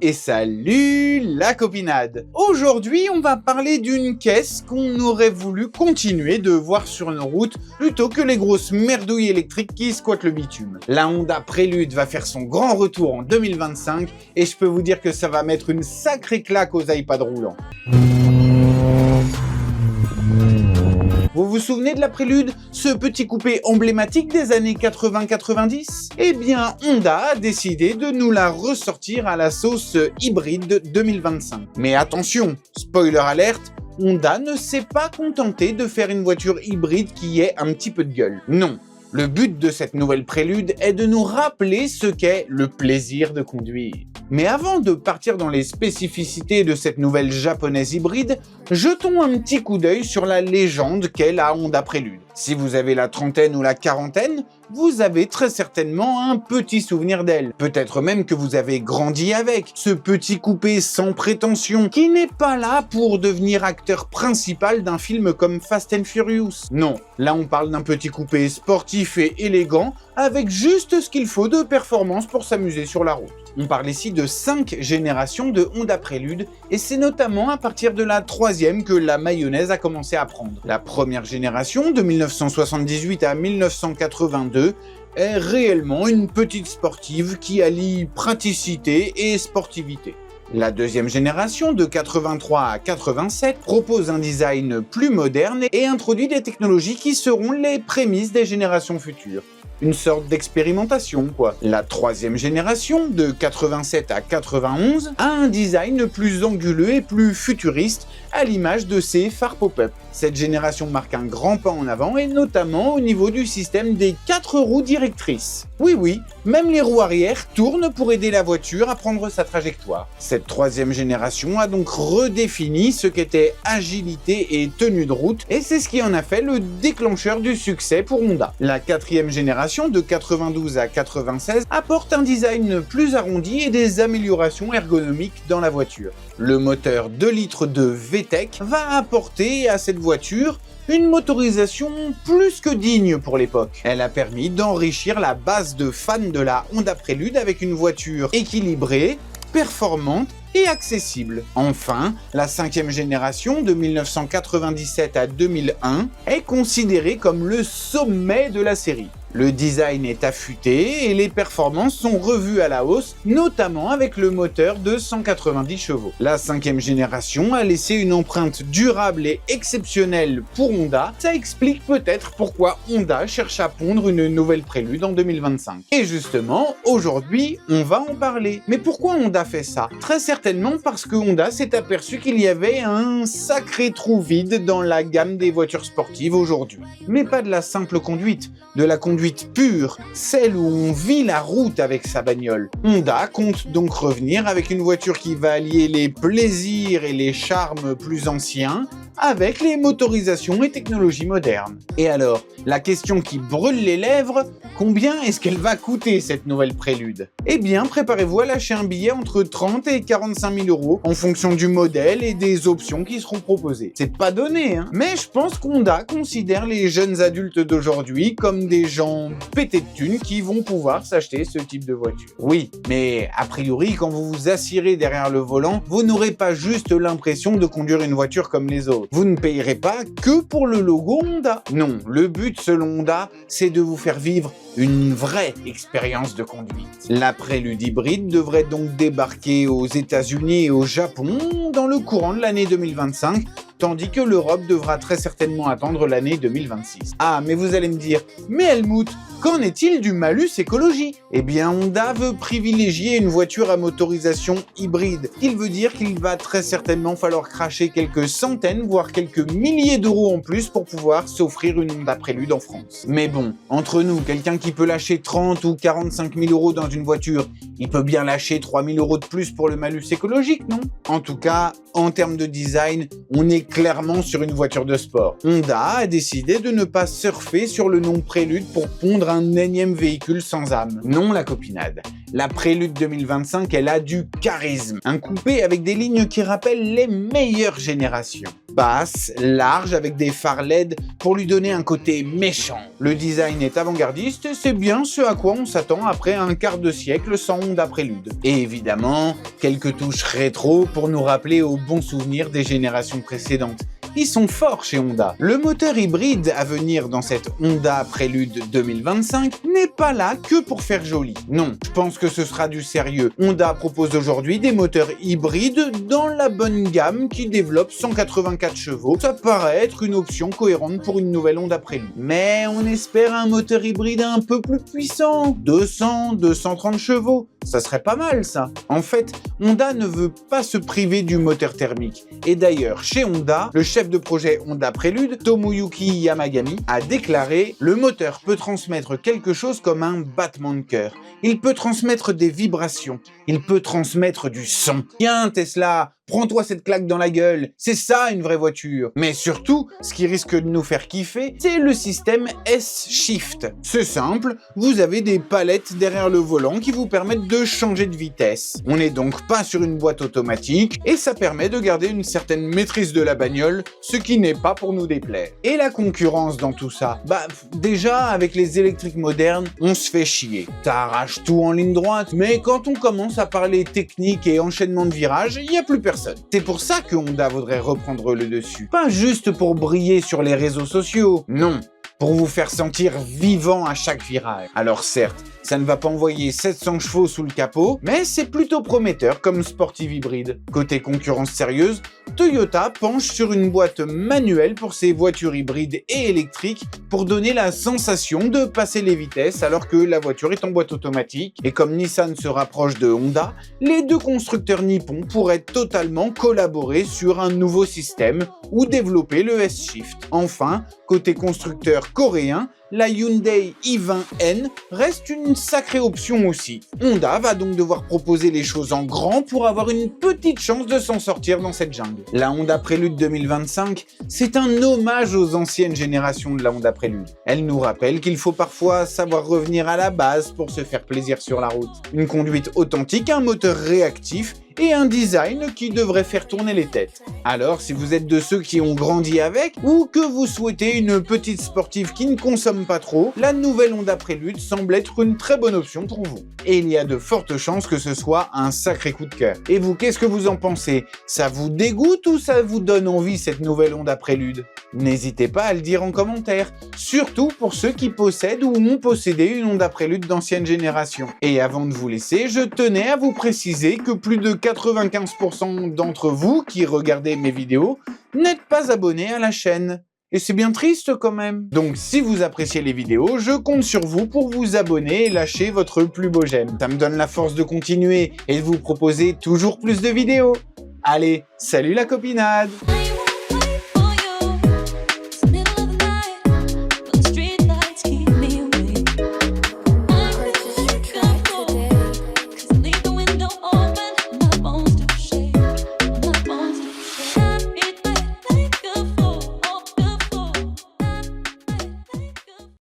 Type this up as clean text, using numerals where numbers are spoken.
Et salut la copinade! Aujourd'hui, on va parler d'une caisse qu'on aurait voulu continuer de voir sur nos routes plutôt que les grosses merdouilles électriques qui squattent le bitume. La Honda Prélude va faire son grand retour en 2025 et je peux vous dire que ça va mettre une sacrée claque aux iPads roulants. Vous vous souvenez de la Prélude, ce petit coupé emblématique des années 80-90? Eh bien, Honda a décidé de nous la ressortir à la sauce hybride 2025. Mais attention, spoiler alerte, Honda ne s'est pas contenté de faire une voiture hybride qui ait un petit peu de gueule. Non. Le but de cette nouvelle Prélude est de nous rappeler ce qu'est le plaisir de conduire. Mais avant de partir dans les spécificités de cette nouvelle japonaise hybride, jetons un petit coup d'œil sur la légende qu'est la Honda Prélude. Si vous avez la trentaine ou la quarantaine, vous avez très certainement un petit souvenir d'elle. Peut-être même que vous avez grandi avec, ce petit coupé sans prétention, qui n'est pas là pour devenir acteur principal d'un film comme Fast and Furious. Non, là on parle d'un petit coupé sportif et élégant, avec juste ce qu'il faut de performance pour s'amuser sur la route. On parle ici de 5 générations de Honda Prélude, et c'est notamment à partir de la 3e que la mayonnaise a commencé à prendre. La première génération, de 1978 à 1982, est réellement une petite sportive qui allie praticité et sportivité. La deuxième génération, de 83 à 87, propose un design plus moderne et introduit des technologies qui seront les prémices des générations futures. Une sorte d'expérimentation, quoi. La troisième génération, de 87 à 91, a un design plus anguleux et plus futuriste, à l'image de ses phares pop-up. Cette génération marque un grand pas en avant, et notamment au niveau du système des 4 roues directrices. Oui, même les roues arrière tournent pour aider la voiture à prendre sa trajectoire. Cette troisième génération a donc redéfini ce qu'était agilité et tenue de route, et c'est ce qui en a fait le déclencheur du succès pour Honda. La quatrième génération, de 92 à 96, apporte un design plus arrondi et des améliorations ergonomiques dans la voiture. Le moteur 2 litres de VTEC va apporter à cette voiture une motorisation plus que digne pour l'époque. Elle a permis d'enrichir la base de fans de la Honda Prélude avec une voiture équilibrée, performante et accessible. Enfin, la 5e génération, de 1997 à 2001, est considérée comme le sommet de la série. Le design est affûté et les performances sont revues à la hausse, notamment avec le moteur de 190 chevaux. La 5e génération a laissé une empreinte durable et exceptionnelle pour Honda. Ça explique peut-être pourquoi Honda cherche à pondre une nouvelle Prélude en 2025. Et justement, aujourd'hui, on va en parler. Mais pourquoi Honda fait ça? Très certainement parce que Honda s'est aperçu qu'il y avait un sacré trou vide dans la gamme des voitures sportives aujourd'hui. Mais pas de la simple conduite, de la conduite pure, celle où on vit la route avec sa bagnole. Honda compte donc revenir avec une voiture qui va allier les plaisirs et les charmes plus anciens avec les motorisations et technologies modernes. Et alors, la question qui brûle les lèvres, combien est-ce qu'elle va coûter cette nouvelle Prélude? Eh bien, préparez-vous à lâcher un billet entre 30 et 45 000 euros en fonction du modèle et des options qui seront proposées. C'est pas donné, hein. Mais je pense qu'Honda considère les jeunes adultes d'aujourd'hui comme des gens pétés de thunes qui vont pouvoir s'acheter ce type de voiture. Oui, mais a priori, quand vous vous assiérez derrière le volant, vous n'aurez pas juste l'impression de conduire une voiture comme les autres. Vous ne payerez pas que pour le logo Honda. Non, le but selon Honda, c'est de vous faire vivre une vraie expérience de conduite. La Prélude hybride devrait donc débarquer aux États-Unis et au Japon dans le courant de l'année 2025, tandis que l'Europe devra très certainement attendre l'année 2026. Ah, mais vous allez me dire, mais Helmut, qu'en est-il du malus écologie? Eh bien, Honda veut privilégier une voiture à motorisation hybride. Il veut dire qu'il va très certainement falloir cracher quelques centaines, voire quelques milliers d'euros en plus pour pouvoir s'offrir une Honda Prélude en France. Mais bon, entre nous, quelqu'un qui peut lâcher 30 ou 45 000 euros dans une voiture, il peut bien lâcher 3 000 euros de plus pour le malus écologique, non? En tout cas, en termes de design, on est clairement sur une voiture de sport. Honda a décidé de ne pas surfer sur le nom Prélude pour pondre un énième véhicule sans âme. Non la copinade. La Prélude 2025, elle a du charisme. Un coupé avec des lignes qui rappellent les meilleures générations. Basse, large, avec des phares LED pour lui donner un côté méchant. Le design est avant-gardiste et c'est bien ce à quoi on s'attend après un quart de siècle sans Honda Prélude. Et évidemment, quelques touches rétro pour nous rappeler aux bons souvenirs des générations précédentes. Ils sont forts chez Honda. Le moteur hybride à venir dans cette Honda Prélude 2025 n'est pas là que pour faire joli. Non, je pense que ce sera du sérieux. Honda propose aujourd'hui des moteurs hybrides dans la bonne gamme qui développe 184 chevaux. Ça paraît être une option cohérente pour une nouvelle Honda Prélude. Mais on espère un moteur hybride un peu plus puissant. 200, 230 chevaux. Ça serait pas mal ça. En fait, Honda ne veut pas se priver du moteur thermique. Et d'ailleurs, chez Honda, le chef de projet Honda Prélude, Tomoyuki Yamagami, a déclaré « Le moteur peut transmettre quelque chose comme un battement de cœur. Il peut transmettre des vibrations. Il peut transmettre du son. Tiens Tesla, prends-toi cette claque dans la gueule. C'est ça une vraie voiture. » Mais surtout, ce qui risque de nous faire kiffer, c'est le système S-Shift. C'est simple, vous avez des palettes derrière le volant qui vous permettent de changer de vitesse. On n'est donc pas sur une boîte automatique et ça permet de garder une certaine maîtrise de la bagnole, ce qui n'est pas pour nous déplaire. Et la concurrence dans tout ça? Déjà, avec les électriques modernes, on se fait chier. Ça arrache tout en ligne droite, mais quand on commence à parler technique et enchaînement de virages, il n'y a plus personne. C'est pour ça que Honda voudrait reprendre le dessus. Pas juste pour briller sur les réseaux sociaux, non. Pour vous faire sentir vivant à chaque virage. Alors certes, ça ne va pas envoyer 700 chevaux sous le capot, mais c'est plutôt prometteur comme sportive hybride. Côté concurrence sérieuse, Toyota penche sur une boîte manuelle pour ses voitures hybrides et électriques pour donner la sensation de passer les vitesses alors que la voiture est en boîte automatique. Et comme Nissan se rapproche de Honda, les deux constructeurs nippons pourraient totalement collaborer sur un nouveau système ou développer le S-Shift. Enfin, côté constructeur coréen, la Hyundai i20N reste une sacrée option aussi. Honda va donc devoir proposer les choses en grand pour avoir une petite chance de s'en sortir dans cette jungle. La Honda Prélude 2025, c'est un hommage aux anciennes générations de la Honda Prélude. Elle nous rappelle qu'il faut parfois savoir revenir à la base pour se faire plaisir sur la route. Une conduite authentique, un moteur réactif et un design qui devrait faire tourner les têtes. Alors, si vous êtes de ceux qui ont grandi avec, ou que vous souhaitez une petite sportive qui ne consomme pas trop, la nouvelle Honda Prélude semble être une très bonne option pour vous. Et il y a de fortes chances que ce soit un sacré coup de cœur. Et vous, qu'est-ce que vous en pensez? Ça vous dégoûte ou ça vous donne envie cette nouvelle Honda Prélude? N'hésitez pas à le dire en commentaire, surtout pour ceux qui possèdent ou ont possédé une Honda Prélude d'ancienne génération. Et avant de vous laisser, je tenais à vous préciser que plus de 95% d'entre vous qui regardez mes vidéos n'êtes pas abonnés à la chaîne. Et c'est bien triste quand même. Donc si vous appréciez les vidéos, je compte sur vous pour vous abonner et lâcher votre plus beau j'aime. Ça me donne la force de continuer et de vous proposer toujours plus de vidéos. Allez, salut la copinade!